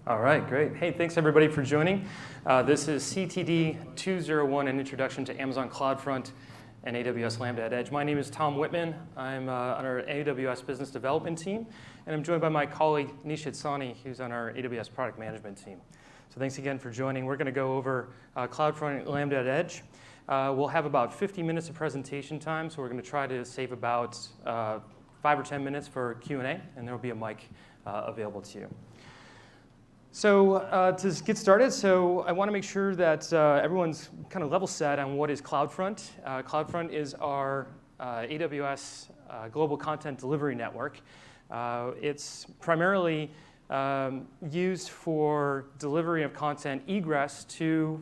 All right, great. Hey, thanks everybody for joining. This is CTD201, an introduction to Amazon CloudFront and AWS Lambda at Edge. My name is Tom Whitman. I'm on our AWS Business Development team, and I'm joined by my colleague Nishit Sani, who's on our AWS Product Management team. So thanks again for joining. We're going to go over CloudFront and Lambda at Edge. We'll have about 50 minutes of presentation time, so we're going to try to save about 5 or 10 minutes for Q&A, and there will be a mic available to you. So to get started, I want to make sure that everyone's kind of level set on what is CloudFront. CloudFront is our AWS Global Content Delivery Network. It's primarily used for delivery of content egress to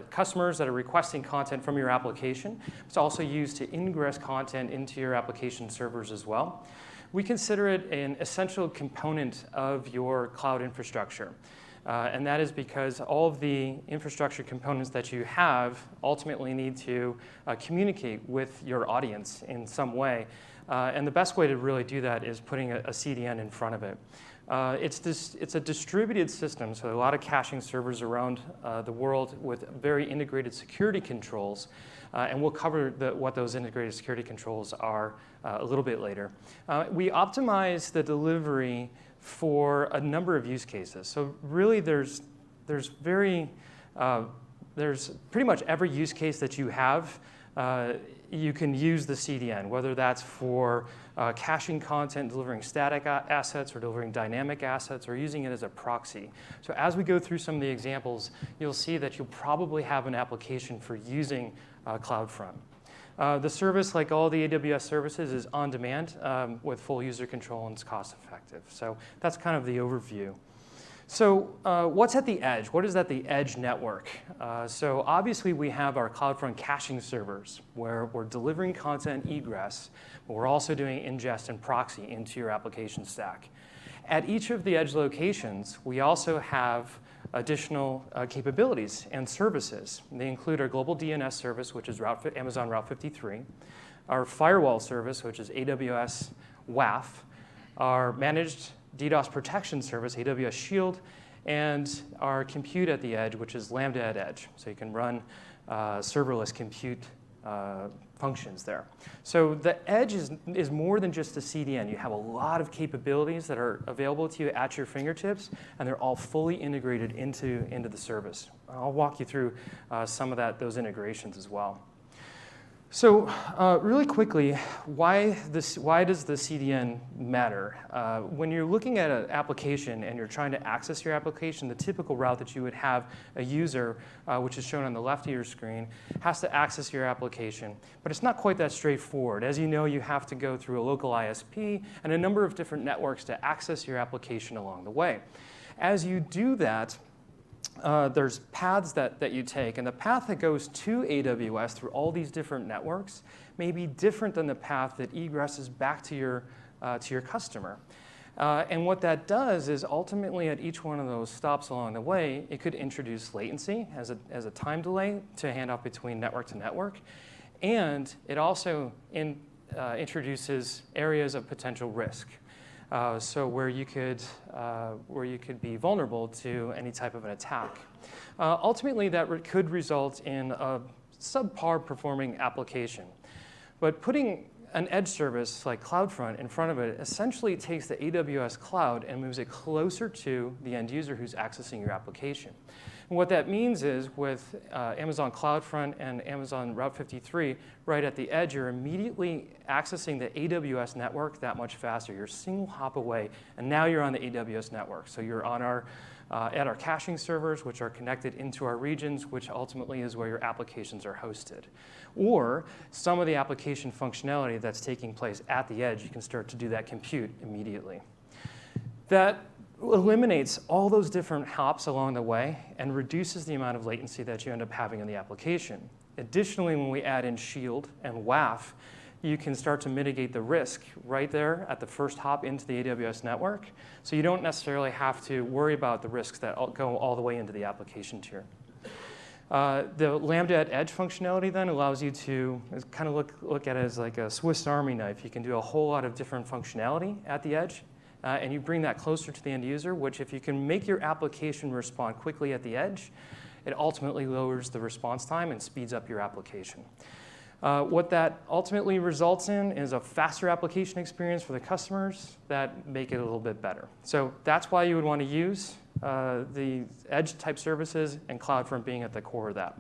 customers that are requesting content from your application. It's also used to ingress content into your application servers as well. We consider it an essential component of your cloud infrastructure. And that is because all of the infrastructure components that you have ultimately need to communicate with your audience in some way. And the best way to really do that is putting a CDN in front of it. It's a distributed system, so a lot of caching servers around the world with very integrated security controls. And we'll cover what those integrated security controls are a little bit later. We optimize the delivery for a number of use cases. So really, there's pretty much every use case that you have. You can use the CDN, whether that's for caching content, delivering static assets, or delivering dynamic assets, or using it as a proxy. So as we go through some of the examples, you'll see that you'll probably have an application for using CloudFront. The service, like all the AWS services, is on demand with full user control, and it's cost effective. So that's kind of the overview. So what's at the edge? What is at the edge network? So obviously we have our CloudFront caching servers where we're delivering content egress, but we're also doing ingest and proxy into your application stack. At each of the edge locations, we also have additional capabilities and services. They include our global DNS service, which is Amazon Route 53, our firewall service, which is AWS WAF, our managed DDoS protection service, AWS Shield, and our compute at the edge, which is Lambda at Edge. So you can run serverless compute functions there. So the edge is more than just a CDN. You have a lot of capabilities that are available to you at your fingertips, and they're all fully integrated into the service. I'll walk you through some of those integrations as well. So really quickly, why does the CDN matter? When you're looking at an application and you're trying to access your application, the typical route that you would have a user, which is shown on the left of your screen, has to access your application. But it's not quite that straightforward. As you know, you have to go through a local ISP and a number of different networks to access your application along the way. As you do that, there's paths that you take, and the path that goes to AWS through all these different networks may be different than the path that egresses back to your customer. And what that does is ultimately at each one of those stops along the way, it could introduce latency as a time delay to hand off between network to network, and it also introduces areas of potential risk. So where you could be vulnerable to any type of an attack. Ultimately, that could result in a subpar performing application. But putting an edge service like CloudFront in front of it essentially takes the AWS cloud and moves it closer to the end user who's accessing your application. And what that means is with Amazon CloudFront and Amazon Route 53, right at the edge, you're immediately accessing the AWS network that much faster. You're a single hop away, and now you're on the AWS network. So you're on at our caching servers, which are connected into our regions, which ultimately is where your applications are hosted. Or some of the application functionality that's taking place at the edge, you can start to do that compute immediately. That eliminates all those different hops along the way and reduces the amount of latency that you end up having in the application. Additionally, when we add in Shield and WAF, you can start to mitigate the risk right there at the first hop into the AWS network. So you don't necessarily have to worry about the risks that go all the way into the application tier. The Lambda at Edge functionality then allows you to kind of look at it as like a Swiss Army knife. You can do a whole lot of different functionality at the edge. and you bring that closer to the end user, which if you can make your application respond quickly at the edge, it ultimately lowers the response time and speeds up your application. What that ultimately results in is a faster application experience for the customers that make it a little bit better. So that's why you would want to use the edge type services, and CloudFront being at the core of that.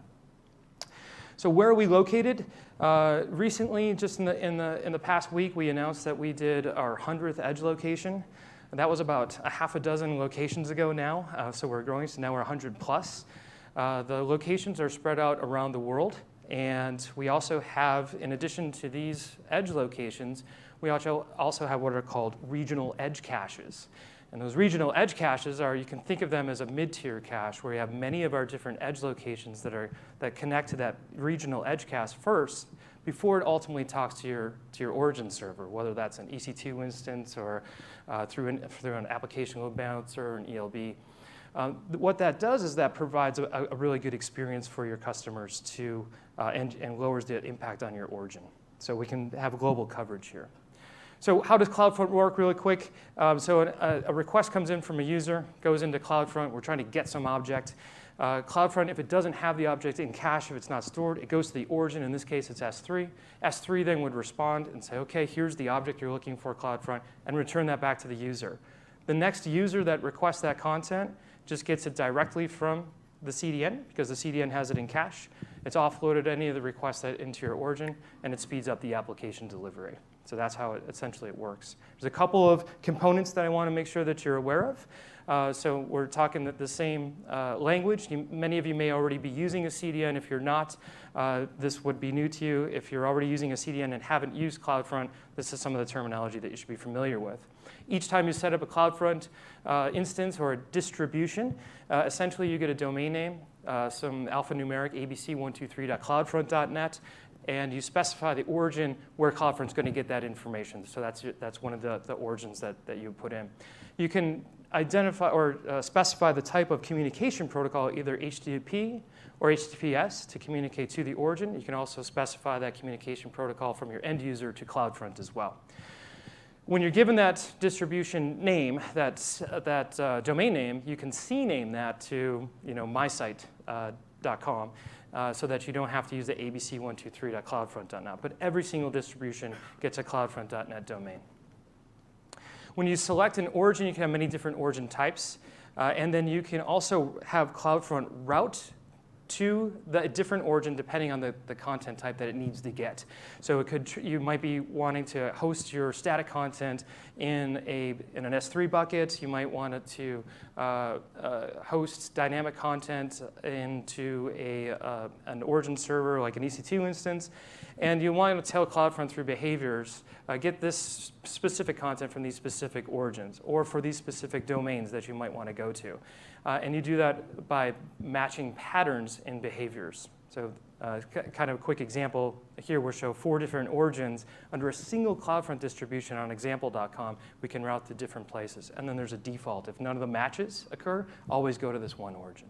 So where are we located? Recently, just in the past week, we announced that we did our 100th edge location. And that was about a half a dozen locations ago now. So we're growing, so now we're 100 plus. The locations are spread out around the world. And we also have, in addition to these edge locations, we also have what are called regional edge caches. And those regional edge caches are, you can think of them as a mid-tier cache where you have many of our different edge locations that connect to that regional edge cache first before it ultimately talks to your origin server, whether that's an EC2 instance or through an application load balancer or an ELB. What that does is that provides a really good experience for your customers to, and lowers the impact on your origin. So we can have global coverage here. So how does CloudFront work really quick? So a request comes in from a user, goes into CloudFront. We're trying to get some object. CloudFront, if it doesn't have the object in cache, if it's not stored, it goes to the origin. In this case, it's S3. S3 then would respond and say, OK, here's the object you're looking for, CloudFront, and return that back to the user. The next user that requests that content just gets it directly from the CDN, because the CDN has it in cache. It's offloaded any of the requests into your origin, and it speeds up the application delivery. So that's how essentially it works. There's a couple of components that I want to make sure that you're aware of. So we're talking the same language. Many of you may already be using a CDN. If you're not, this would be new to you. If you're already using a CDN and haven't used CloudFront, this is some of the terminology that you should be familiar with. Each time you set up a CloudFront instance or a distribution, essentially you get a domain name, some alphanumeric abc123.cloudfront.net, and you specify the origin where CloudFront's going to get that information. So that's one of the origins that you put in. You can identify or specify the type of communication protocol, either HTTP or HTTPS, to communicate to the origin. You can also specify that communication protocol from your end user to CloudFront as well. When you're given that distribution name, that domain name, you can CNAME that to mysite.com so that you don't have to use the abc123.cloudfront.net. But every single distribution gets a cloudfront.net domain. When you select an origin, you can have many different origin types. And then you can also have CloudFront route to the different origin depending on the content type that it needs to get. So you might be wanting to host your static content in an S3 bucket. You might want it to host dynamic content into an origin server like an EC2 instance. And you want to tell CloudFront through behaviors, get this specific content from these specific origins or for these specific domains that you might want to go to. And you do that by matching patterns in behaviors. So kind of a quick example here, we'll show 4 different origins under a single CloudFront distribution on example.com. We can route to different places. And then there's a default. If none of the matches occur, always go to this one origin.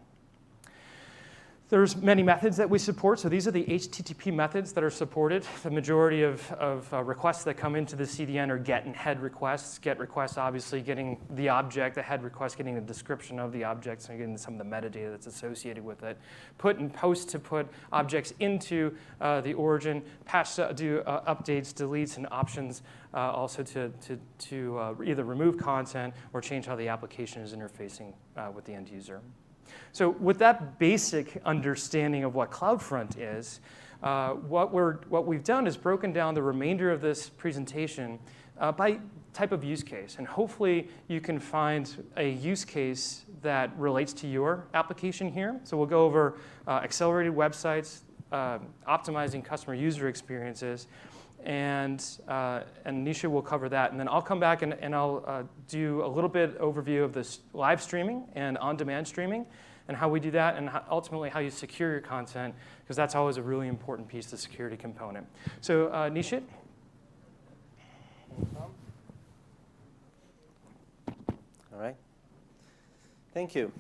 There's many methods that we support. So these are the HTTP methods that are supported. The majority of requests that come into the CDN are get and head requests. Get requests, obviously, getting the object. The head request, getting a description of the object, so getting some of the metadata that's associated with it. Put and post to put objects into the origin. Patch to do updates, deletes, and options. Also to either remove content or change how the application is interfacing with the end user. So with that basic understanding of what CloudFront is, what we've done is broken down the remainder of this presentation by type of use case. And hopefully you can find a use case that relates to your application here. So we'll go over accelerated websites, optimizing customer user experiences, and Nisha will cover that. And then I'll come back and I'll do a little bit overview of this live streaming and on-demand streaming and how we do that, and ultimately how you secure your content, because that's always a really important piece, the security component. So Nishit. All right. Thank you.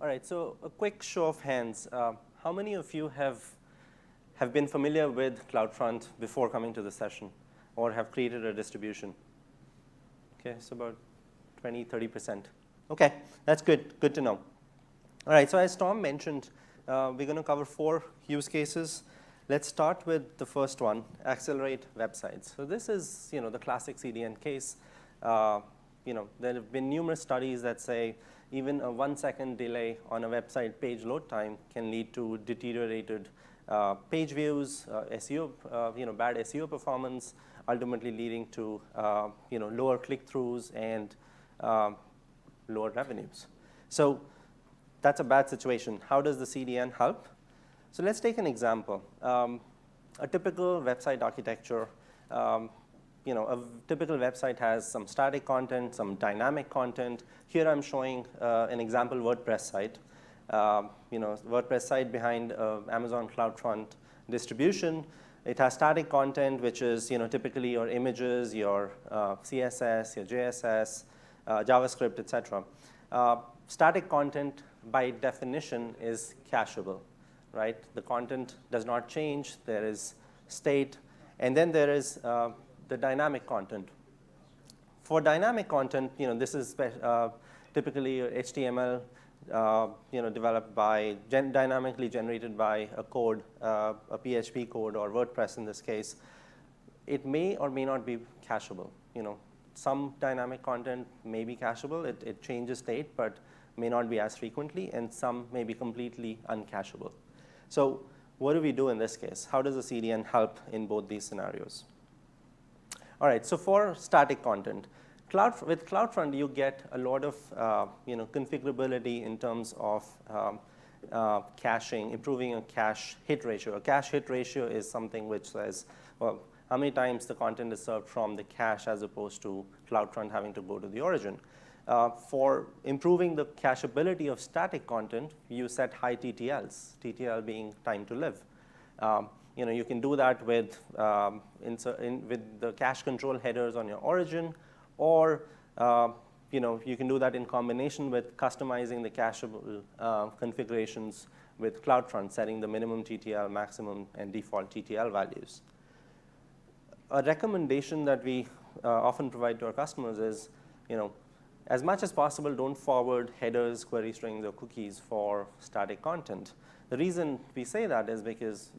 All right, so a quick show of hands. How many of you have been familiar with CloudFront before coming to the session or have created a distribution? OK, so about 20, 30%. OK, that's good to know. All right, so as Tom mentioned, we're going to cover 4 use cases. Let's start with the first one, accelerate websites. So this is the classic CDN case. There have been numerous studies that say even a 1-second delay on a website page load time can lead to deteriorated page views, SEO, bad SEO performance, ultimately leading to lower click-throughs and lower revenues. So that's a bad situation. How does the CDN help? So let's take an example. A typical website architecture, a typical website has some static content, some dynamic content. Here I'm showing an example WordPress site. WordPress site behind Amazon CloudFront distribution. It has static content, which is typically your images, your CSS, your JSS, JavaScript, etc. Static content, by definition, is cacheable, right? The content does not change. There is state. And then there is the dynamic content. For dynamic content, this is typically HTML, developed by, dynamically generated by a code, a PHP code, or WordPress in this case. It may or may not be cacheable. Some dynamic content may be cacheable. It changes state, but may not be as frequently. And some may be completely uncacheable. So what do we do in this case? How does the CDN help in both these scenarios? All right, so for static content, with CloudFront, you get a lot of configurability in terms of caching, improving a cache hit ratio. A cache hit ratio is something which says, well, how many times the content is served from the cache as opposed to CloudFront having to go to the origin. For improving the cacheability of static content, you set high TTLs, TTL being time to live. You can do that with the cache control headers on your origin, or you can do that in combination with customizing the cacheable configurations with CloudFront, setting the minimum TTL, maximum, and default TTL values. A recommendation that we often provide to our customers is, as much as possible, don't forward headers, query strings, or cookies for static content. The reason we say that is because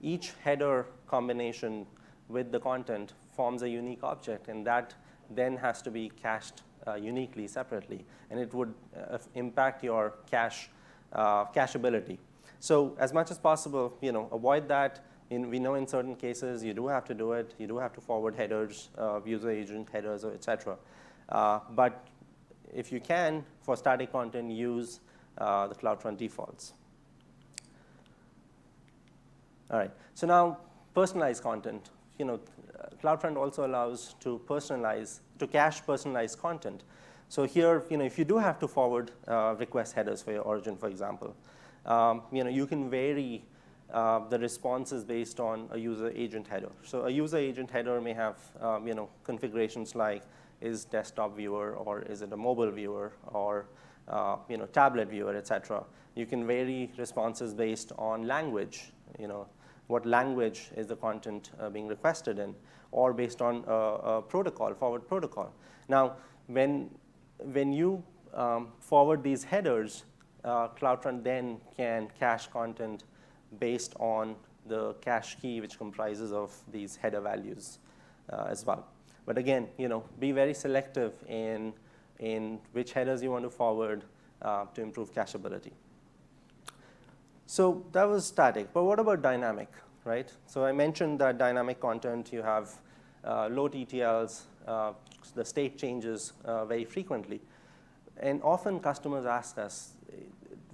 each header combination with the content forms a unique object, and that then has to be cached uniquely, separately, and it would impact your cacheability. So as much as possible, avoid that. We know in certain cases you do have to do it. You do have to forward headers, user agent headers, etc. But if you can, for static content, use the CloudFront defaults. All right. So now, personalized content. CloudFront also allows to cache personalized content. So here, if you do have to forward request headers for your origin, for example, you can vary the responses based on a user agent header. So a user agent header may have configurations like, is desktop viewer, or is it a mobile viewer, or tablet viewer, etc. You can vary responses based on language. What language is the content being requested in, or based on a protocol, forward protocol. Now, when you forward these headers, CloudFront then can cache content based on the cache key, which comprises of these header values as well. But again, be very selective in which headers you want to forward to improve cacheability. So that was static. But what about dynamic, right? So I mentioned that dynamic content, you have low TTLs, the state changes very frequently. And often customers ask us,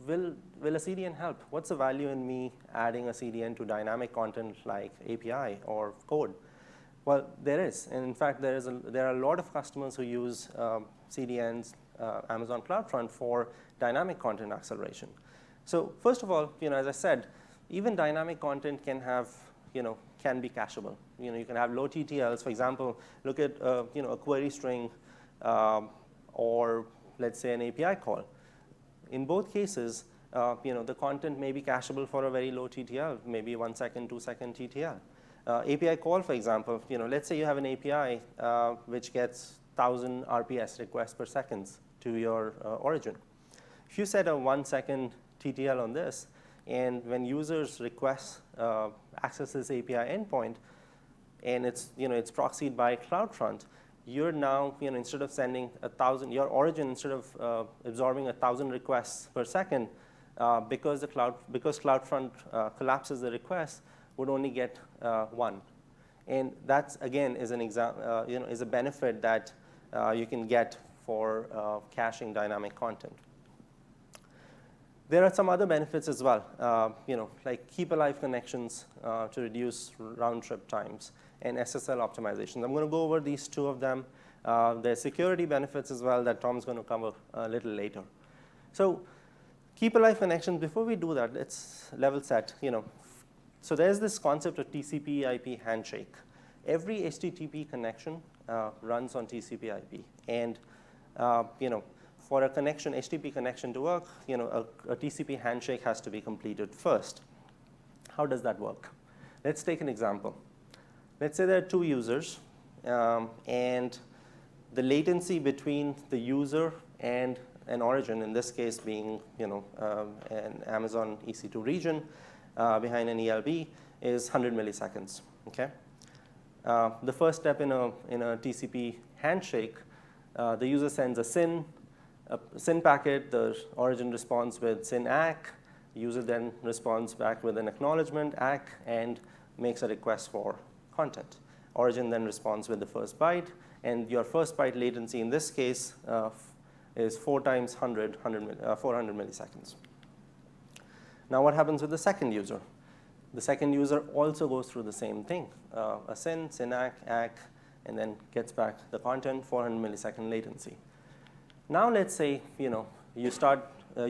will a CDN help? What's the value in me adding a CDN to dynamic content like API or code? Well, there is. And in fact, there are a lot of customers who use CDNs, Amazon CloudFront, for dynamic content acceleration. So first of all, as I said, even dynamic content can be cacheable. You can have low TTLs. For example, look at a query string or let's say an API call. In both cases, the content may be cacheable for a very low TTL, maybe 1 second, 2 second TTL. API call, for example, let's say you have an API which gets 1,000 RPS requests per second to your origin. If you set a 1 second TTL on this, and when users request access this API endpoint, and it's proxied by CloudFront, you're now, instead of sending 1,000, your origin, instead of absorbing 1,000 requests per second, because CloudFront collapses the request, would only get 1. And that, again, is is a benefit that you can get for caching dynamic content. There are some other benefits as well, like keep alive connections to reduce round trip times and SSL optimizations. I'm going to go over these two of them. There's security benefits as well that Tom's going to cover a little later. So keep alive connections. Before we do that, let's level set. So there's this concept of TCP/IP handshake. Every HTTP connection runs on TCP/IP, and for a connection, HTTP connection to work, a TCP handshake has to be completed first. How does that work? Let's take an example. Let's say there are 2 users, and the latency between the user and an origin, in this case being an Amazon EC2 region behind an ELB, is 100 milliseconds. Okay. The first step in a TCP handshake, the user sends a SYN packet. The origin responds with SYN ACK. The user then responds back with an acknowledgement ACK and makes a request for content. Origin then responds with the first byte, and your first byte latency in this case is 4 times 400 milliseconds. Now what happens with the second user? The second user also goes through the same thing, a SYN ACK, and then gets back the content, 400 millisecond latency. Now let's say you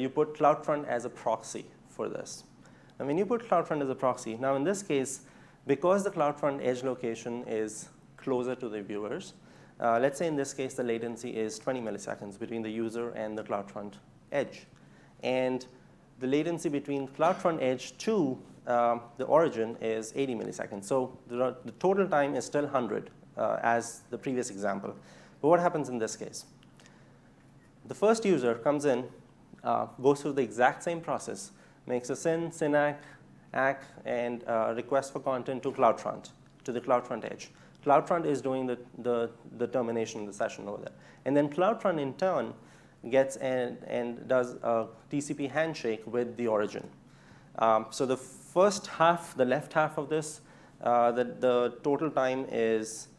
put CloudFront as a proxy for this. And when you put CloudFront as a proxy, now in this case, because the CloudFront edge location is closer to the viewers, let's say in this case the latency is 20 milliseconds between the user and the CloudFront edge. And the latency between CloudFront edge to the origin is 80 milliseconds. So the total time is still 100 as the previous example. But what happens in this case? The first user comes in, goes through the exact same process, makes a SYN ACK, and request for content to CloudFront, to the CloudFront edge. CloudFront is doing the termination of the session over there. And then CloudFront, in turn, gets and does a TCP handshake with the origin. So the first half, the left half of this, the total time is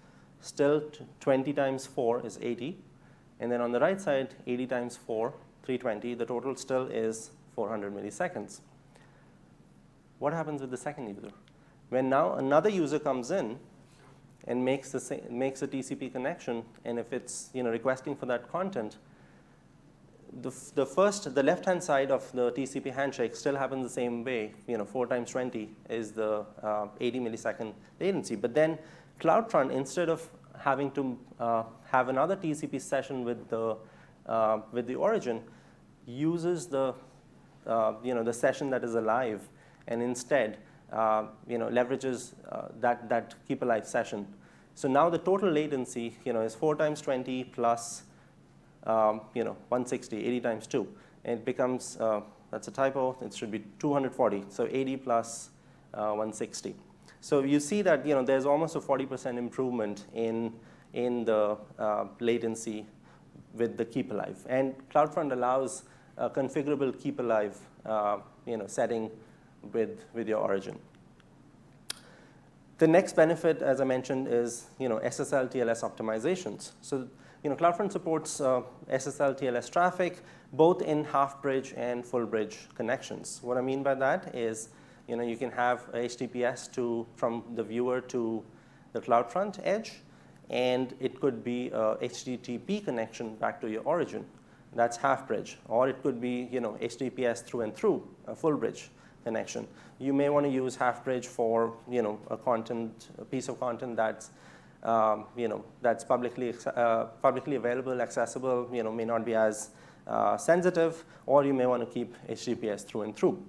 still 20 times 4 is 80. And then on the right side, 80 times 4, 320. The total still is 400 milliseconds. What happens with the second user? When now another user comes in and makes a TCP connection, and if it's requesting for that content, the left-hand side of the TCP handshake still happens the same way. 4 times 20 is the 80 millisecond latency. But then CloudFront, instead of having to have another TCP session with the origin, uses the session that is alive, and instead leverages that keep alive session. So now the total latency is 4 times 20 plus 160, 80 times 2. And it becomes, that's a typo, it should be 240. So 80 plus 160. So you see that there's almost a 40% improvement in the latency with the keep alive. And CloudFront allows a configurable keep alive setting with your origin. The next benefit, as I mentioned, is SSL TLS optimizations. So CloudFront supports SSL TLS traffic both in half bridge and full bridge connections. What I mean by that is you can have HTTPS from the viewer to the CloudFront edge, and it could be a HTTP connection back to your origin. That's half bridge. Or it could be HTTPS through and through, a full bridge connection. You may want to use half bridge for a piece of content that's that's publicly available, accessible, may not be as sensitive, or you may want to keep HTTPS through and through.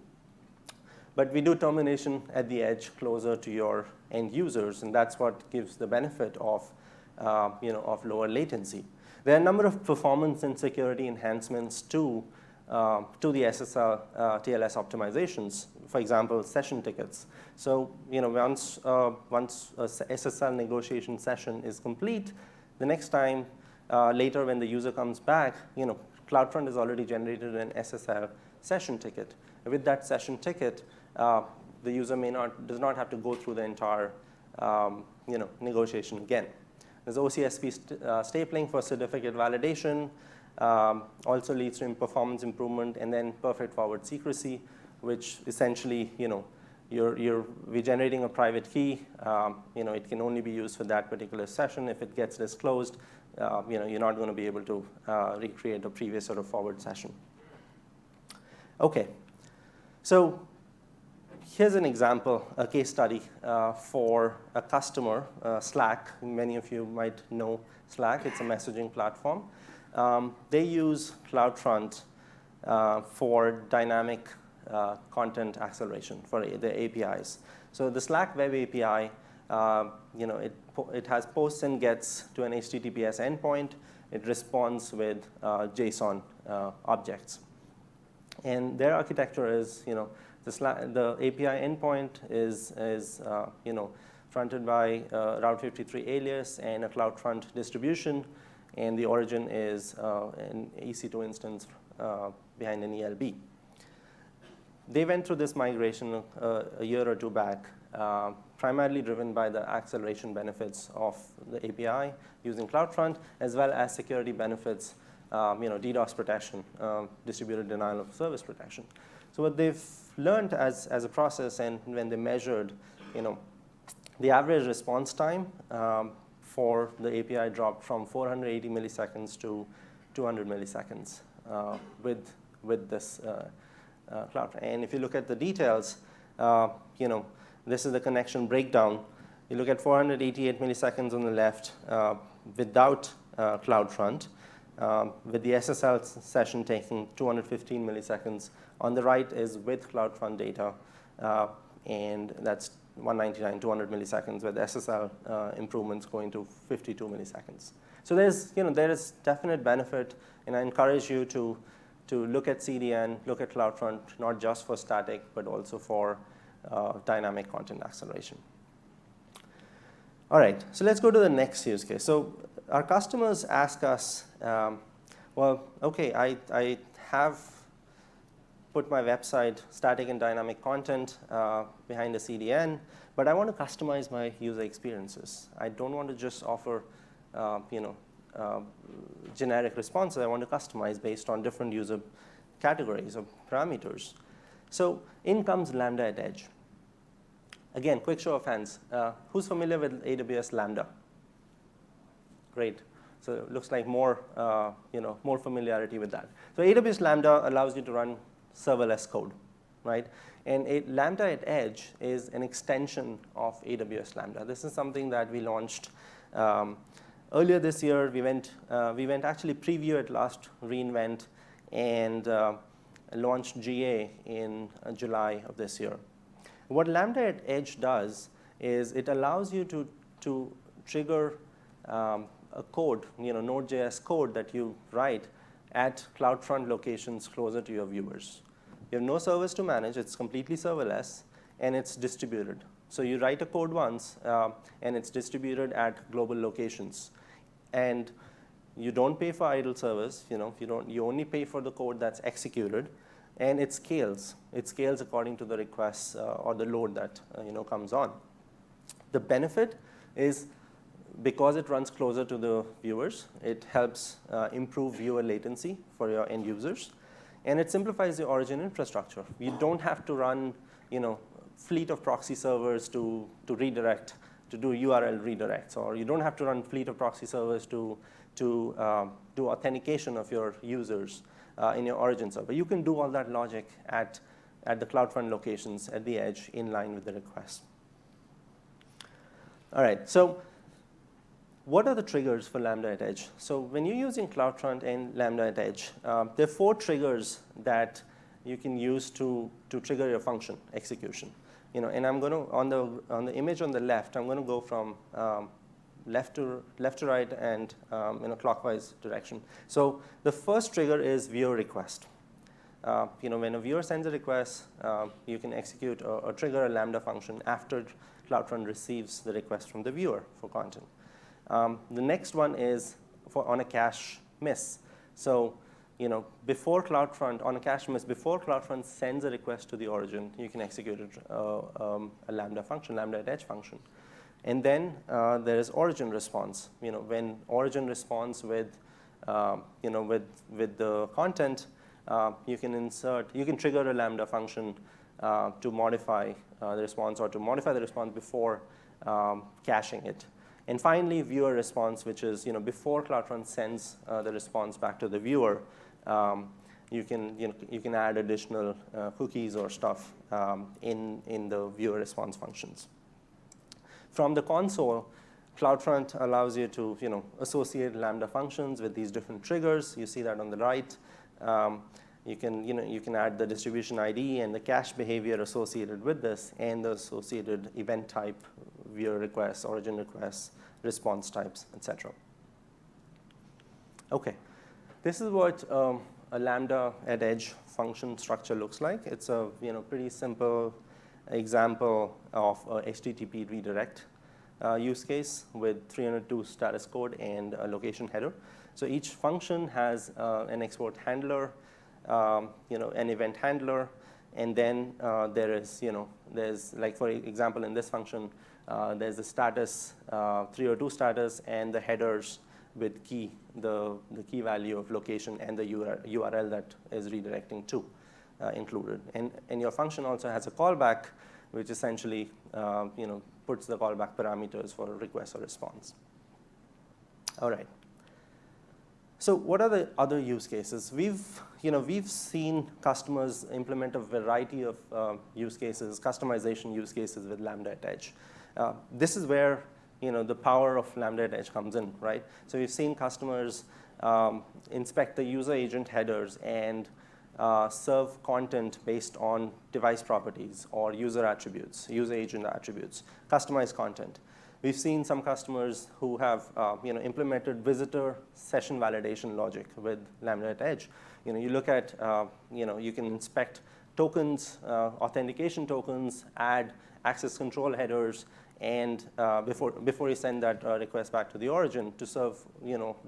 But we do termination at the edge closer to your end users, and that's what gives the benefit of lower latency. There are a number of performance and security enhancements to the SSL TLS optimizations. For example, session tickets. So once a SSL negotiation session is complete, the next time later when the user comes back, CloudFront has already generated an SSL session ticket. With that session ticket, the user does not have to go through the entire negotiation again. There's OCSP stapling for certificate validation, also leads to performance improvement, and then perfect forward secrecy, which essentially, we're generating a private key. It can only be used for that particular session. If it gets disclosed, you're not going to be able to recreate a previous sort of forward session. Okay, so here's an example, a case study for a customer, Slack. Many of you might know Slack. It's a messaging platform. They use CloudFront for dynamic content acceleration for the APIs. So the Slack web API, it has posts and gets to an HTTPS endpoint. It responds with JSON objects. And their architecture is, the API endpoint is fronted by Route 53 alias and a CloudFront distribution, and the origin is an EC2 instance behind an ELB. They went through this migration a year or two back, primarily driven by the acceleration benefits of the API using CloudFront, as well as security benefits, DDoS protection, distributed denial of service protection. So what they've learned as a process, and when they measured, the average response time for the API dropped from 480 milliseconds to 200 milliseconds with this CloudFront. And if you look at the details, this is the connection breakdown. You look at 488 milliseconds on the left without CloudFront, with the SSL session taking 215 milliseconds. On the right is with CloudFront data, and that's 199, 200 milliseconds, with SSL improvements going to 52 milliseconds. So there is definite benefit, and I encourage you to look at CDN, look at CloudFront, not just for static, but also for dynamic content acceleration. All right, so let's go to the next use case. So our customers ask us, well, OK, I have put my website static and dynamic content behind a CDN, but I want to customize my user experiences. I don't want to just offer generic responses. I want to customize based on different user categories or parameters. So in comes Lambda at Edge. Again, quick show of hands. Who's familiar with AWS Lambda? Great. So it looks like more familiarity with that. So AWS Lambda allows you to run serverless code, right? And Lambda at Edge is an extension of AWS Lambda. This is something that we launched earlier this year. We went actually preview at last reInvent and launched GA in July of this year. What Lambda at Edge does is it allows you to trigger a code, Node.js code that you write at CloudFront locations closer to your viewers. You have no servers to manage. It's completely serverless, and it's distributed. So you write a code once, and it's distributed at global locations. And you don't pay for idle servers. You only pay for the code that's executed. And it scales. It scales according to the requests or the load that comes on. The benefit is because it runs closer to the viewers, it helps improve viewer latency for your end users. And it simplifies the origin infrastructure. You don't have to run fleet of proxy servers to redirect, to do URL redirects. Or you don't have to run fleet of proxy servers to do authentication of your users in your origin server. You can do all that logic at the CloudFront locations at the edge in line with the request. All right, so what are the triggers for Lambda at Edge? So when you're using CloudFront and Lambda at Edge, there are 4 triggers that you can use to trigger your function execution. And I'm going to, on the image on the left, I'm going to go from left to right and in a clockwise direction. So the first trigger is viewer request. When a viewer sends a request, you can execute or trigger a Lambda function after CloudFront receives the request from the viewer for content. The next one is on a cache miss. So before CloudFront, on a cache miss, before CloudFront sends a request to the origin, you can execute a Lambda function, Lambda at edge function. And then there is origin response. When origin responds with the content, you can trigger a Lambda function to modify the response or to modify the response before caching it. And finally, viewer response, which is before CloudFront sends the response back to the viewer, you can add additional cookies or stuff in the viewer response functions. From the console, CloudFront allows you to associate Lambda functions with these different triggers. You see that on the right. You can add the distribution ID and the cache behavior associated with this, and the associated event type, viewer requests, origin requests, response types, etc. Okay, this is what a Lambda at edge function structure looks like. It's a pretty simple example of a HTTP redirect use case with 302 status code and a location header. So each function has an export handler, an event handler, and then there's like, for example, in this function, there's the status, 302 status, and the headers with the key value of location and the URL that is redirecting to included. And your function also has a callback, which essentially puts the callback parameters for a request or response. All right. So what are the other use cases? We've seen customers implement a variety of use cases, customization use cases with Lambda at edge. This is where the power of Lambda at edge comes in, right? So we've seen customers inspect the user agent headers and serve content based on device properties or user attributes, user agent attributes, customized content. We've seen some customers who have implemented visitor session validation logic with Lambda at edge. You look at, you can inspect tokens, authentication tokens, add access control headers, and before you send that request back to the origin to serve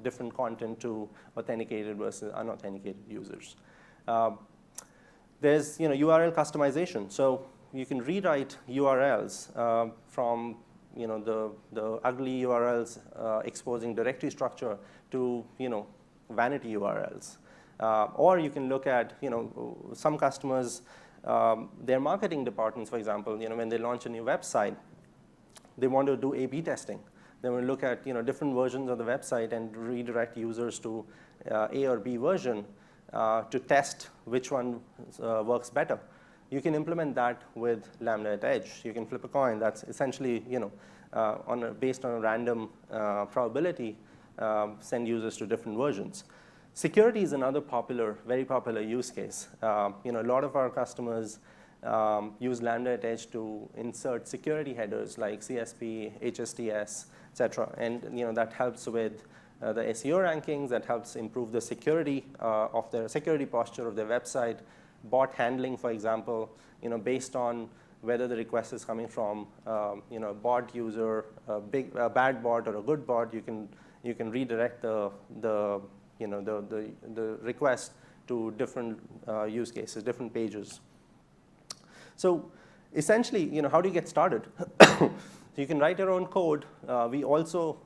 different content to authenticated versus unauthenticated users. There's URL customization. So you can rewrite URLs from the ugly URLs exposing directory structure to vanity URLs. Or you can look at some customers, their marketing departments, for example, when they launch a new website, they want to do A/B testing. They want to look at different versions of the website and redirect users to A or B version to test which one works better. You can implement that with Lambda at edge. You can flip a coin. That's essentially based on a random probability, send users to different versions. Security is another very popular use case. A lot of our customers use Lambda at edge to insert security headers like CSP, HSTS, etc. And that helps with the SEO rankings. That helps improve the security of the security posture of their website. Bot handling, for example, based on whether the request is coming from a bot user, a bad bot or a good bot, you can redirect the request to different use cases, different pages. So essentially, how do you get started? You can write your own code. We also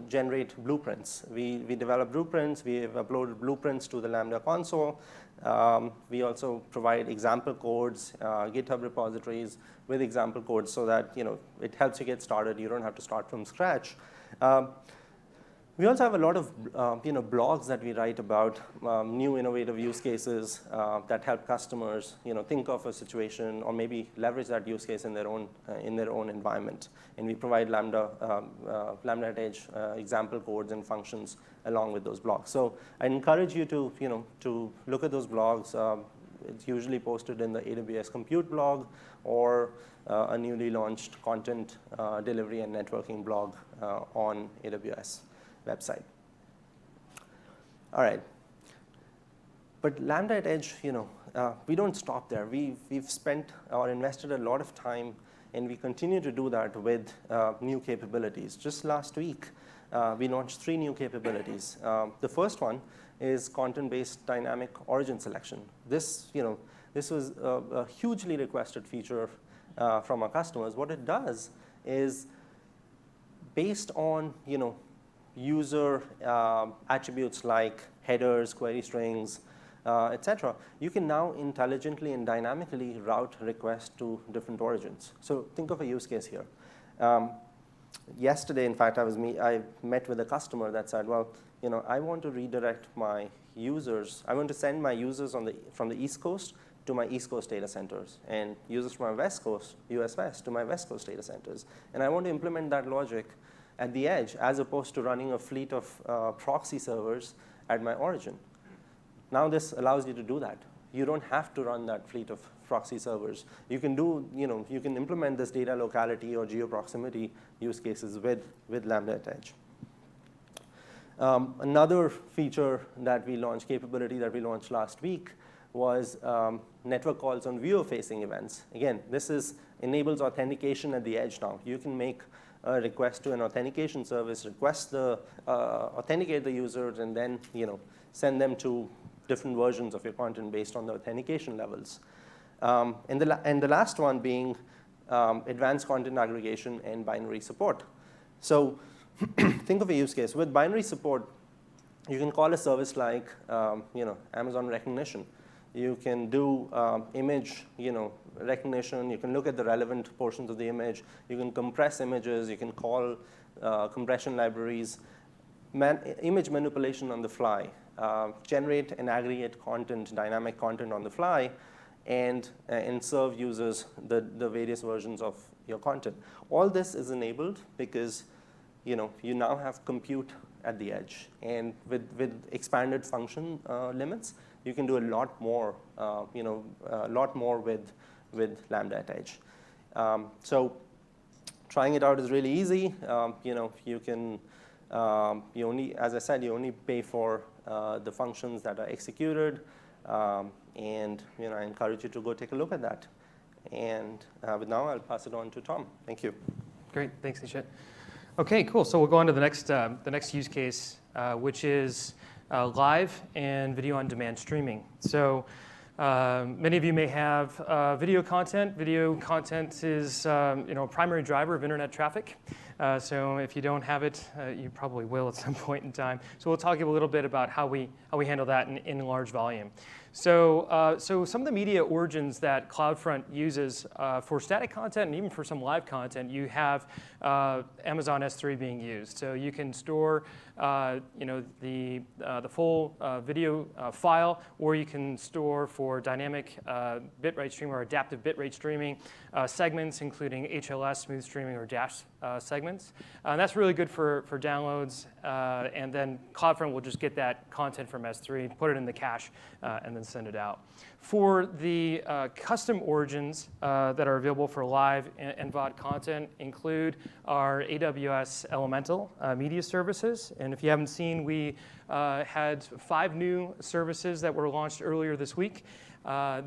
generate blueprints. We develop blueprints. We have uploaded blueprints to the Lambda console. We also provide example codes, GitHub repositories with example codes so that it helps you get started. You don't have to start from scratch. We also have a lot of blogs that we write about new innovative use cases that help customers think of a situation or maybe leverage that use case in their own environment. And we provide Lambda at edge example codes and functions along with those blogs. So I encourage you to look at those blogs. it's usually posted in the AWS Compute blog or a newly launched content delivery and networking blog on AWS website. All right. But Lambda at Edge, we don't stop there. We've spent or invested a lot of time, and we continue to do that with new capabilities. Just last week, we launched 3 new capabilities. The first one is content-based dynamic origin selection. This was a hugely requested feature from our customers. What it does is, based on user attributes like headers, query strings, etc., you can now intelligently and dynamically route requests to different origins. So think of a use case here. Yesterday, in fact, I met with a customer that said, well, I want to redirect my users. I want to send my users from the East Coast to my East Coast data centers, and users from my West Coast, US West, to my West Coast data centers. And I want to implement that logic at the edge, as opposed to running a fleet of proxy servers at my origin. Now this allows you to do that. You don't have to run that fleet of proxy servers. You can you can implement this data locality or geo-proximity use cases with Lambda at Edge. Another feature that we launched, capability that we launched last week, was network calls on viewer-facing events. Again, this enables authentication at the edge now. You can make a request to an authentication service, authenticate the users, and then send them to different versions of your content based on the authentication levels. And the last one being advanced content aggregation and binary support. So think of a use case. With binary support, you can call a service like Amazon Recognition. You can do image recognition. You can look at the relevant portions of the image. You can compress images. You can call compression libraries, image manipulation on the fly, generate and aggregate content, dynamic content on the fly, and serve users the various versions of your content. All this is enabled because you now have compute at the edge, and with expanded function limits, you can do a lot more, with Lambda at Edge. So trying it out is really easy. You can as I said, you only pay for the functions that are executed, and I encourage you to go take a look at that. And with now, I'll pass it on to Tom. Thank you. Great, thanks, Nishit. Okay, cool. So we'll go on to the next use case, which is live and video on demand streaming. So many of you may have video content. Video content is a primary driver of internet traffic. So if you don't have it, you probably will at some point in time. So we'll talk a little bit about how we handle that in large volume. So some of the media origins that CloudFront uses for static content and even for some live content, you have Amazon S3 being used. So you can store the full video file, or you can store for dynamic bitrate streaming or adaptive bitrate streaming segments, including HLS, smooth streaming, or dash segments. And that's really good for downloads. And then CloudFront will just get that content from S3, put it in the cache, and then send it out. For the custom origins that are available for live and VOD content include our AWS Elemental media services. And if you haven't seen, we had 5 new services that were launched earlier this week.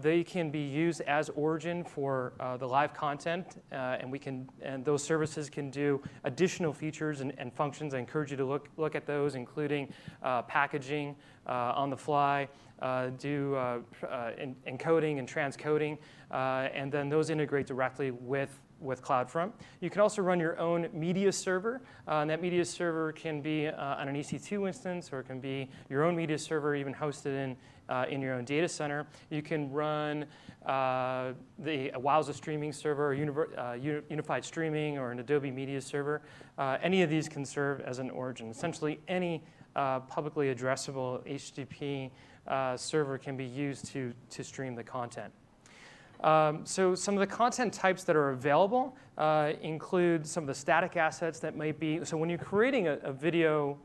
They can be used as origin for the live content, and those services can do additional features and functions. I encourage you to look at those, including packaging on the fly, do encoding and transcoding, and then those integrate directly with CloudFront. You can also run your own media server, and that media server can be on an EC2 instance, or it can be your own media server, even hosted in your own data center. You can run a Wowza streaming server, or unified streaming, or an Adobe media server. Any of these can serve as an origin. Essentially, any publicly addressable HTTP server can be used to stream the content. So some of the content types that are available include some of the static assets that might be. So when you're creating a video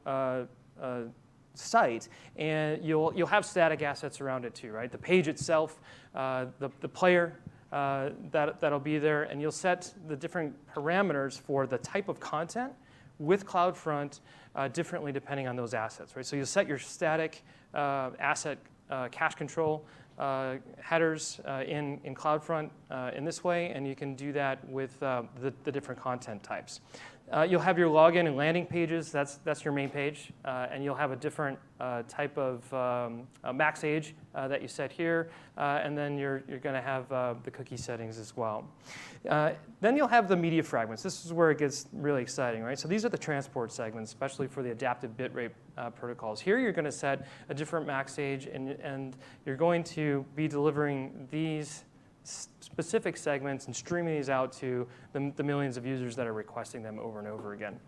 site, and you'll have static assets around it too, right? The page itself, the player that'll be there, and you'll set the different parameters for the type of content with CloudFront differently depending on those assets, right? So you'll set your static asset cache control headers in CloudFront in this way, and you can do that with the different content types. You'll have your login and landing pages. That's your main page, and you'll have a different type of max age that you set here, and then you're going to have the cookie settings as well. Then you'll have the media fragments. This is where it gets really exciting, right? So these are the transport segments, especially for the adaptive bitrate protocols. Here you're going to set a different max age, and you're going to be delivering these specific segments and streaming these out to the millions of users that are requesting them over and over again.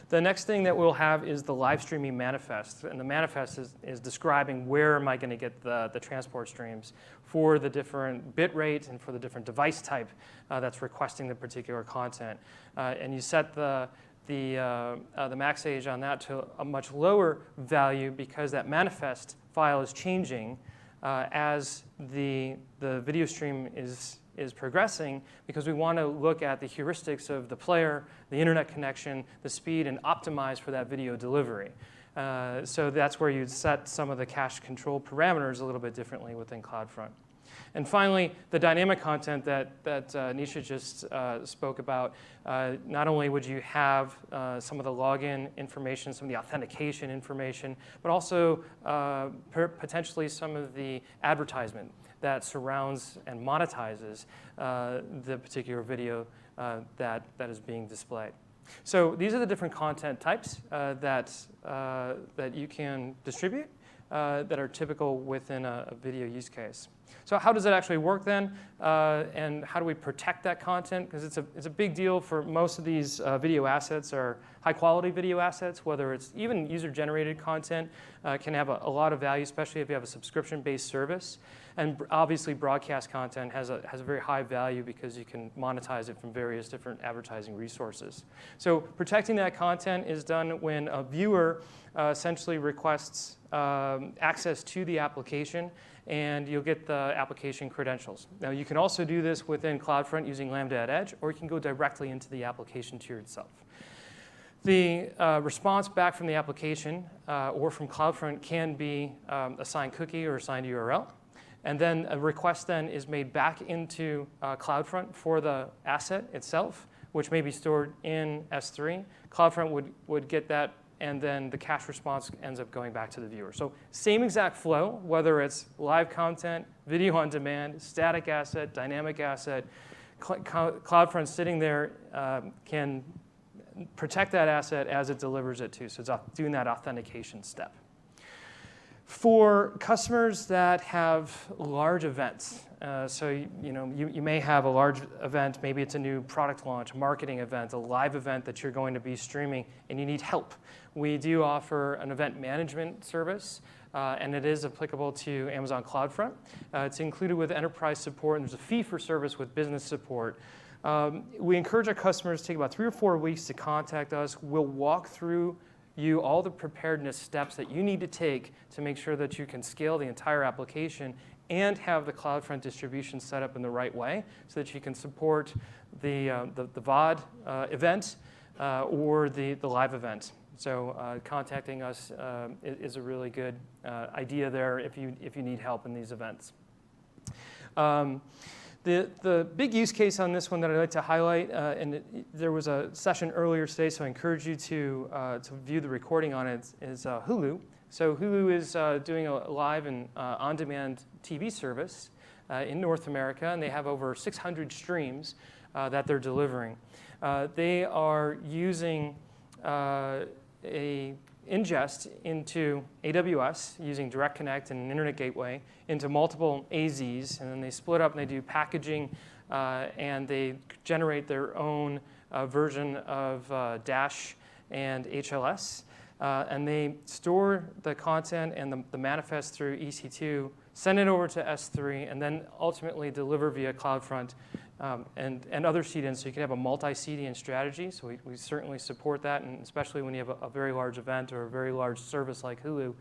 The next thing that we'll have is the live streaming manifest, and the manifest is describing where am I going to get the transport streams for the different bit rate and for the different device type that's requesting the particular content. And you set the max age on that to a much lower value because that manifest file is changing as the video stream is progressing, because we want to look at the heuristics of the player, the internet connection, the speed, and optimize for that video delivery. So that's where you'd set some of the cache control parameters a little bit differently within CloudFront. And finally, the dynamic content that Nisha just spoke about. Not only would you have some of the login information, some of the authentication information, but also potentially some of the advertisement that surrounds and monetizes the particular video that is being displayed. So these are the different content types that you can distribute that are typical within a video use case. So how does it actually work then? And how do we protect that content? Because it's a big deal for most of these video assets are high-quality video assets, whether it's even user-generated content can have a lot of value, especially if you have a subscription-based service. And obviously, broadcast content has a very high value because you can monetize it from various different advertising resources. So protecting that content is done when a viewer essentially requests access to the application, and you'll get the application credentials. Now, you can also do this within CloudFront using Lambda at Edge, or you can go directly into the application tier itself. The response back from the application or from CloudFront can be a signed cookie or a signed URL. And then a request then is made back into CloudFront for the asset itself, which may be stored in S3. CloudFront would get that, and then the cache response ends up going back to the viewer. So same exact flow, whether it's live content, video on demand, static asset, dynamic asset, CloudFront sitting there can protect that asset as it delivers it too. So it's doing that authentication step. For customers that have large events, so you may have a large event, maybe it's a new product launch, a marketing event, a live event that you're going to be streaming, and you need help. We do offer an event management service, and it is applicable to Amazon CloudFront. It's included with enterprise support, and there's a fee for service with business support. We encourage our customers to take about 3 or 4 weeks to contact us. We'll walk through all the preparedness steps that you need to take to make sure that you can scale the entire application and have the CloudFront distribution set up in the right way so that you can support the VOD event or the live event. So contacting us is a really good idea there if you need help in these events. The big use case on this one that I'd like to highlight, and there was a session earlier today, so I encourage you to view the recording on it, is Hulu. So Hulu is doing a live and on-demand TV service in North America, and they have over 600 streams that they're delivering. They are using a ingest into AWS using Direct Connect and an internet gateway into multiple AZs, and then they split up and they do packaging and they generate their own version of Dash and HLS, and they store the content and the manifest through EC2, send it over to S3, and then ultimately deliver via CloudFront and other CDNs, so you can have a multi-CDN strategy. So we certainly support that, and especially when you have a very large event or a very large service like Hulu,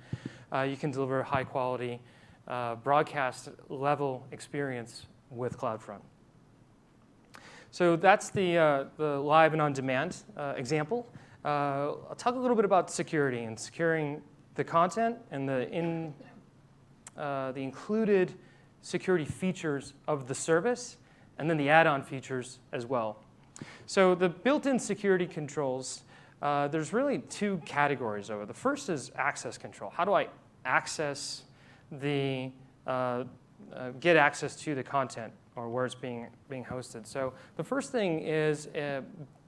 you can deliver high quality broadcast level experience with CloudFront. So that's the live and on-demand example. I'll talk a little bit about security and securing the content and the included security features of the service, and then the add-on features as well. So the built-in security controls, there's really two categories of it. The first is access control. How do I access the, get access to the content or where it's being hosted? So the first thing is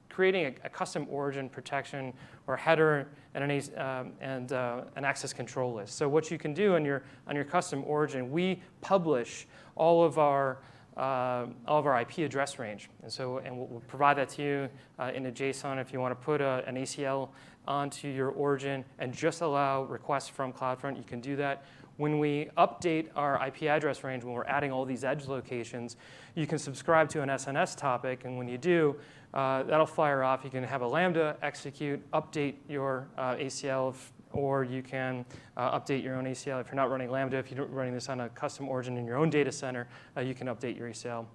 creating a custom origin protection or header and an access control list. So what you can do on your custom origin, we publish all of our IP address range, and we'll provide that to you in a JSON if you want to put an ACL onto your origin and just allow requests from CloudFront. You can do that. When we update our IP address range, when we're adding all these edge locations, you can subscribe to an SNS topic, and when you do, that'll fire off. You can have a Lambda execute, update your ACL, or you can update your own ACL. If you're not running Lambda, if you're running this on a custom origin in your own data center, you can update your ACL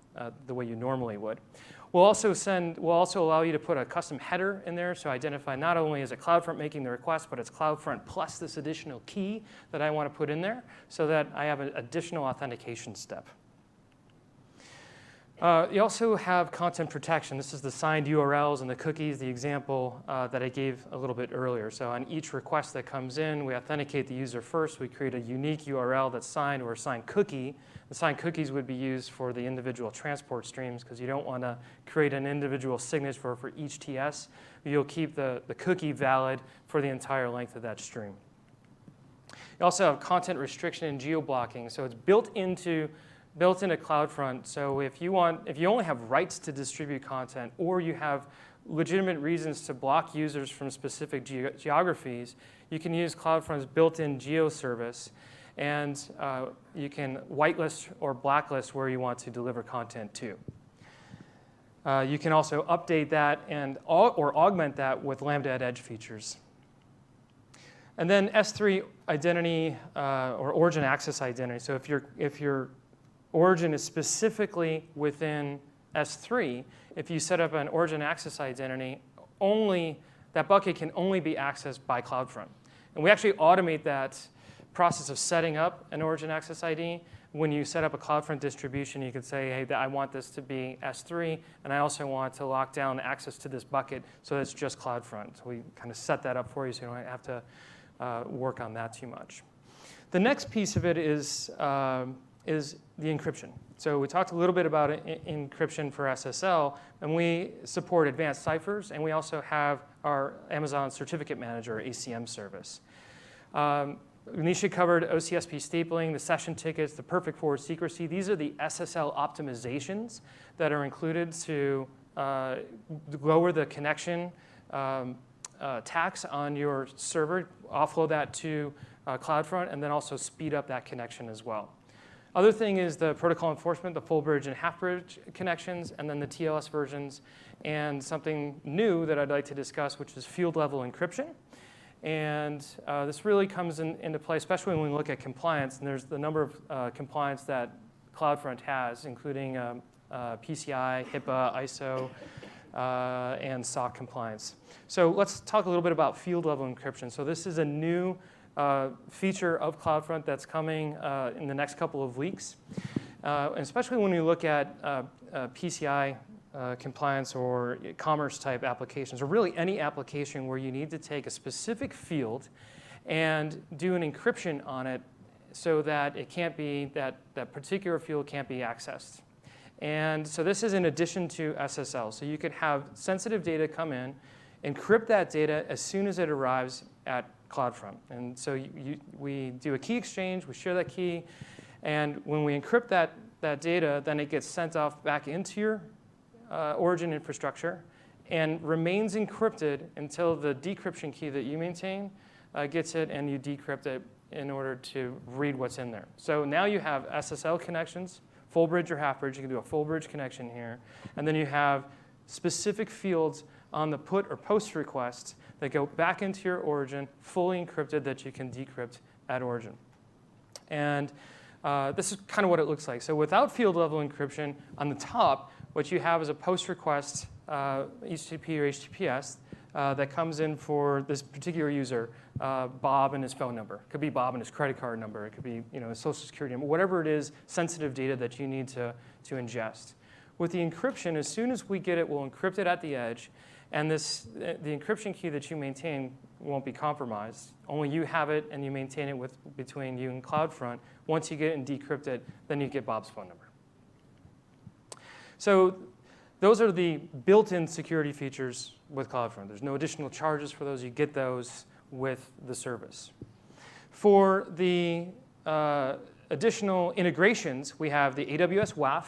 the way you normally would. We'll also allow you to put a custom header in there, so identify not only is it CloudFront making the request, but it's CloudFront plus this additional key that I want to put in there, so that I have an additional authentication step. You also have content protection. This is the signed URLs and the cookies, the example that I gave a little bit earlier. So on each request that comes in, we authenticate the user first. We create a unique URL that's signed or a signed cookie. The signed cookies would be used for the individual transport streams because you don't want to create an individual signature for each TS. You'll keep the cookie valid for the entire length of that stream. You also have content restriction and geo-blocking. So it's built into CloudFront. So if you only have rights to distribute content, or you have legitimate reasons to block users from specific geographies, you can use CloudFront's built-in geo service, and you can whitelist or blacklist where you want to deliver content to. You can also update that or augment that with Lambda at Edge features. And then S3 identity or origin access identity. So if your origin is specifically within S3, if you set up an origin access identity, that bucket can only be accessed by CloudFront. And we actually automate that process of setting up an origin access ID. When you set up a CloudFront distribution, you could say, hey, I want this to be S3, and I also want to lock down access to this bucket so it's just CloudFront. So we kind of set that up for you so you don't have to work on that too much. The next piece of it is the encryption. So we talked a little bit about encryption for SSL, and we support advanced ciphers, and we also have our Amazon Certificate Manager, ACM service. Nisha covered OCSP stapling, the session tickets, the perfect forward secrecy. These are the SSL optimizations that are included to lower the connection tax on your server, offload that to CloudFront, and then also speed up that connection as well. Other thing is the protocol enforcement, the full bridge and half bridge connections, and then the TLS versions, and something new that I'd like to discuss, which is field level encryption. And this really comes into play, especially when we look at compliance. And there's the number of compliance that CloudFront has, including PCI, HIPAA, ISO, and SOC compliance. So let's talk a little bit about field level encryption. So this is a new feature of CloudFront that's coming in the next couple of weeks. And especially when we look at PCI compliance or commerce type applications, or really any application where you need to take a specific field and do an encryption on it so that it can't be, that particular field can't be accessed. And so this is in addition to SSL. So you could have sensitive data come in, encrypt that data as soon as it arrives at CloudFront. And so we do a key exchange, we share that key, and when we encrypt that data, then it gets sent off back into your origin infrastructure and remains encrypted until the decryption key that you maintain gets it, and you decrypt it in order to read what's in there. So now you have SSL connections full bridge or half bridge. You can do a full bridge connection here. And then you have specific fields on the put or post requests that go back into your origin, fully encrypted, that you can decrypt at origin. And this is kind of what it looks like. So without field level encryption, on the top, what you have is a post request, HTTP or HTTPS, that comes in for this particular user, Bob and his phone number. It could be Bob and his credit card number. It could be his social security number, whatever it is, sensitive data that you need to ingest. With the encryption, as soon as we get it, we'll encrypt it at the edge. And the encryption key that you maintain won't be compromised. Only you have it, and you maintain it between you and CloudFront. Once you get it and decrypt it, then you get Bob's phone number. So those are the built-in security features with CloudFront. There's no additional charges for those. You get those with the service. For the additional integrations, we have the AWS WAF.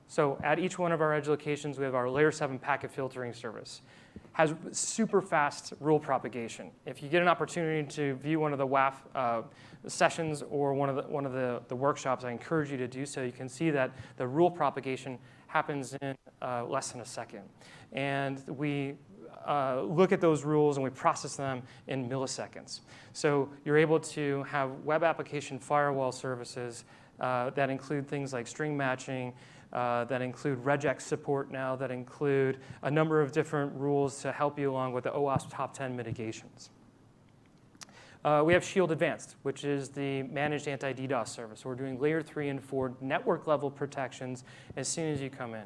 So at each one of our edge locations, we have our layer 7 packet filtering service. Has super fast rule propagation. If you get an opportunity to view one of the WAF sessions or one of the workshops, I encourage you to do so. You can see that the rule propagation happens in less than a second. And we look at those rules and we process them in milliseconds. So you're able to have web application firewall services that include things like string matching, that include regex support now, that include a number of different rules to help you along with the OWASP top 10 mitigations. We have Shield Advanced, which is the managed anti-DDoS service. We're doing layer 3 and 4 network level protections as soon as you come in.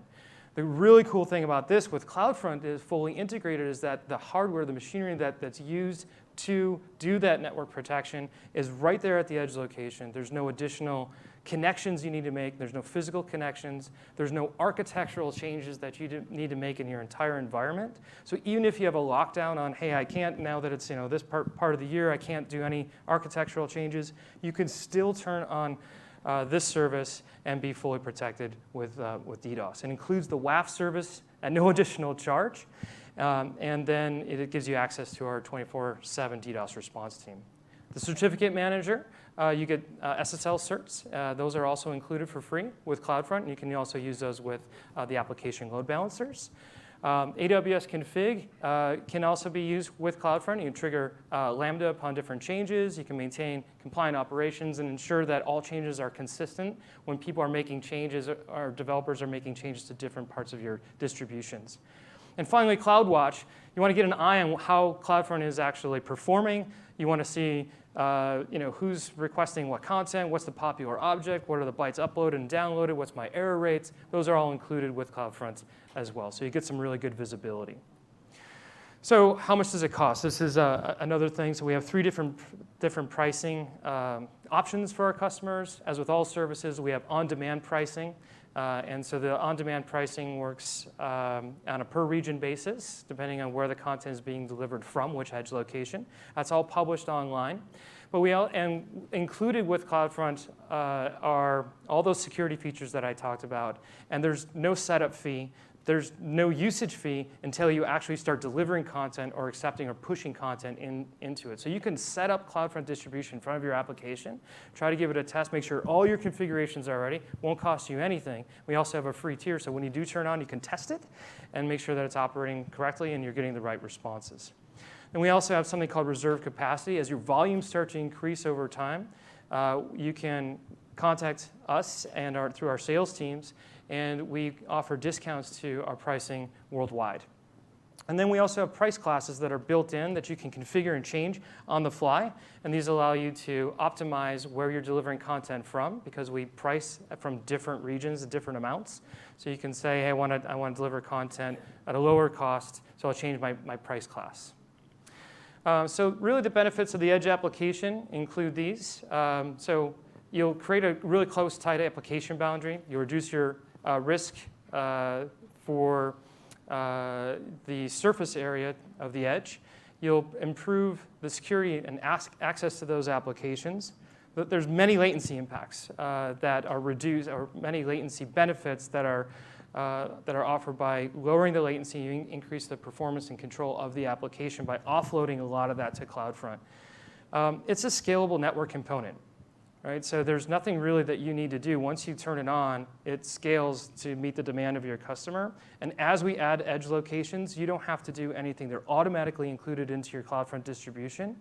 The really cool thing about this with CloudFront is fully integrated is that the hardware, the machinery that's used to do that network protection is right there at the edge location. There's no additional connections you need to make. There's no physical connections. There's no architectural changes that you need to make in your entire environment. So even if you have a lockdown on, hey, I can't, now that it's this part of the year, I can't do any architectural changes, you can still turn on this service and be fully protected with DDoS. It includes the WAF service at no additional charge. And then it gives you access to our 24/7 DDoS response team. The certificate manager, you get SSL certs. Those are also included for free with CloudFront. And you can also use those with the application load balancers. AWS config can also be used with CloudFront. You can trigger Lambda upon different changes. You can maintain compliant operations and ensure that all changes are consistent when people are making changes or developers are making changes to different parts of your distributions. And finally, CloudWatch. You want to get an eye on how CloudFront is actually performing. You want to see who's requesting what content, what's the popular object, what are the bytes uploaded and downloaded, what's my error rates. Those are all included with CloudFront as well. So you get some really good visibility. So how much does it cost? This is another thing. So we have 3 different pricing options for our customers. As with all services, we have on-demand pricing. And so the on-demand pricing works on a per region basis, depending on where the content is being delivered from, which edge location. That's all published online. But and included with CloudFront are all those security features that I talked about. And there's no setup fee. There's no usage fee until you actually start delivering content or accepting or pushing content into it. So you can set up CloudFront distribution in front of your application, try to give it a test, make sure all your configurations are ready, won't cost you anything. We also have a free tier, so when you do turn on, you can test it and make sure that it's operating correctly and you're getting the right responses. And we also have something called reserve capacity. As your volumes start to increase over time, you can contact us and through our sales teams, and we offer discounts to our pricing worldwide. And then we also have price classes that are built in that you can configure and change on the fly. And these allow you to optimize where you're delivering content from, because we price from different regions at different amounts. So you can say, hey, I want to deliver content at a lower cost, so I'll change my price class. So really the benefits of the Edge application include these. So you'll create a really close, tight application boundary. You'll reduce your risk for the surface area of the edge. You'll improve the security and access to those applications. But there's many latency impacts that are reduced, or many latency benefits that are offered by lowering the latency. You increase the performance and control of the application by offloading a lot of that to CloudFront. It's a scalable network component. right? So there's nothing really that you need to do. Once you turn it on, it scales to meet the demand of your customer. And as we add edge locations, you don't have to do anything. They're automatically included into your CloudFront distribution,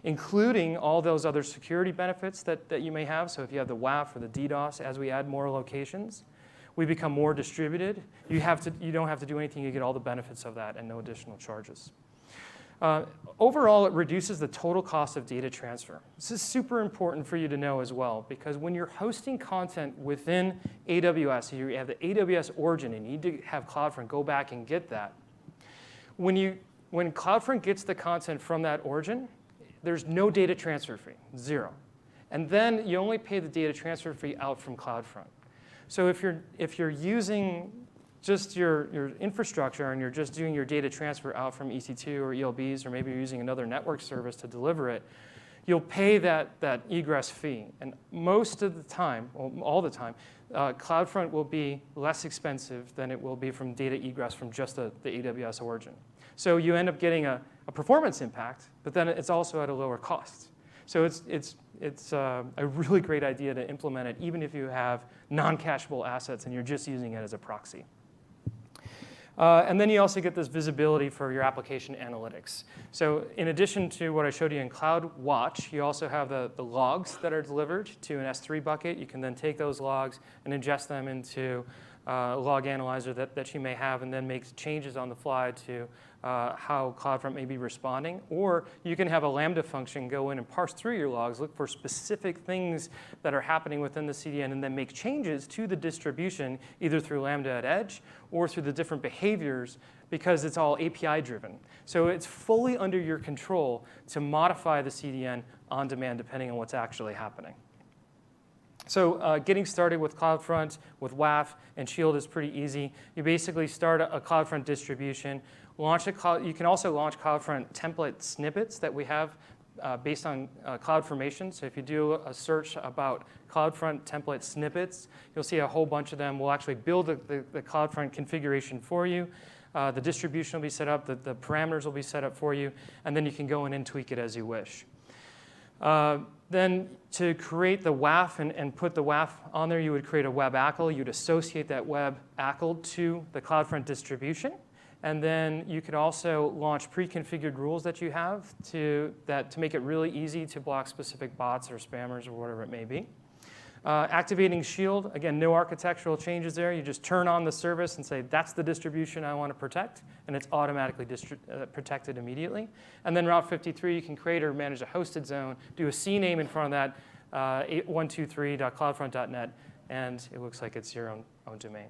including all those other security benefits that you may have. So if you have the WAF or the DDoS, as we add more locations, we become more distributed. You don't have to do anything. You get all the benefits of that and no additional charges. Overall, it reduces the total cost of data transfer. This is super important for you to know as well, because when you're hosting content within AWS, you have the AWS origin, and you need to have CloudFront go back and get that. When CloudFront gets the content from that origin, there's no data transfer fee, 0. And then you only pay the data transfer fee out from CloudFront. So if you're using just your infrastructure and you're just doing your data transfer out from EC2 or ELBs, or maybe you're using another network service to deliver it, you'll pay that egress fee. And most of the time, well, all the time, CloudFront will be less expensive than it will be from data egress from just the AWS origin. So you end up getting a performance impact, but then it's also at a lower cost. So it's a really great idea to implement it, even if you have non-cacheable assets and you're just using it as a proxy. And then you also get this visibility for your application analytics. So in addition to what I showed you in CloudWatch, you also have the logs that are delivered to an S3 bucket. You can then take those logs and ingest them into a log analyzer that you may have, and then make changes on the fly to how CloudFront may be responding. Or you can have a Lambda function go in and parse through your logs, look for specific things that are happening within the CDN, and then make changes to the distribution, either through Lambda at Edge or through the different behaviors, because it's all API driven. So it's fully under your control to modify the CDN on demand, depending on what's actually happening. So getting started with CloudFront, with WAF and Shield is pretty easy. You basically start a CloudFront distribution. You can also launch CloudFront template snippets that we have based on CloudFormation. So if you do a search about CloudFront template snippets, you'll see a whole bunch of them. We'll actually build the CloudFront configuration for you. The distribution will be set up. The parameters will be set up for you. And then you can go in and tweak it as you wish. Then to create the WAF and put the WAF on there, you would create a web ACL. You'd associate that web ACL to the CloudFront distribution. And then you could also launch pre-configured rules that you have to make it really easy to block specific bots or spammers or whatever it may be. Activating Shield, again, no architectural changes there. You just turn on the service and say, that's the distribution I want to protect, and it's automatically protected immediately. And then Route 53, you can create or manage a hosted zone, do a CNAME in front of that, 123.cloudfront.net, and it looks like it's your own domain.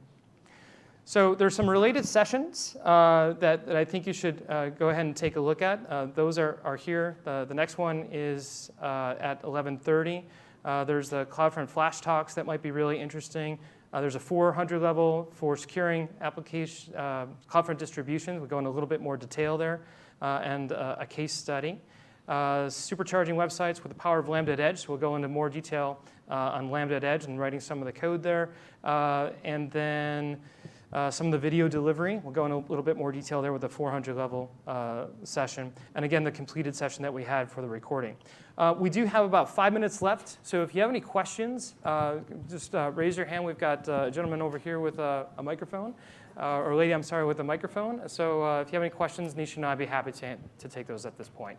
So there's some related sessions that I think you should go ahead and take a look at. Those are here. The next one is at 11:30. There's the CloudFront Flash Talks that might be really interesting. There's a 400 level for securing application CloudFront distributions. We'll go into a little bit more detail there, and a case study. Supercharging websites with the power of Lambda at Edge. So we'll go into more detail on Lambda at Edge and writing some of the code there. And then some of the video delivery. We'll go into a little bit more detail there with the 400 level session. And again, the completed session that we had for the recording. We do have about 5 minutes left. So if you have any questions, just raise your hand. We've got a gentleman over here with a microphone, or a lady, I'm sorry, with a microphone. So if you have any questions, Nisha and I'd be happy to take those at this point.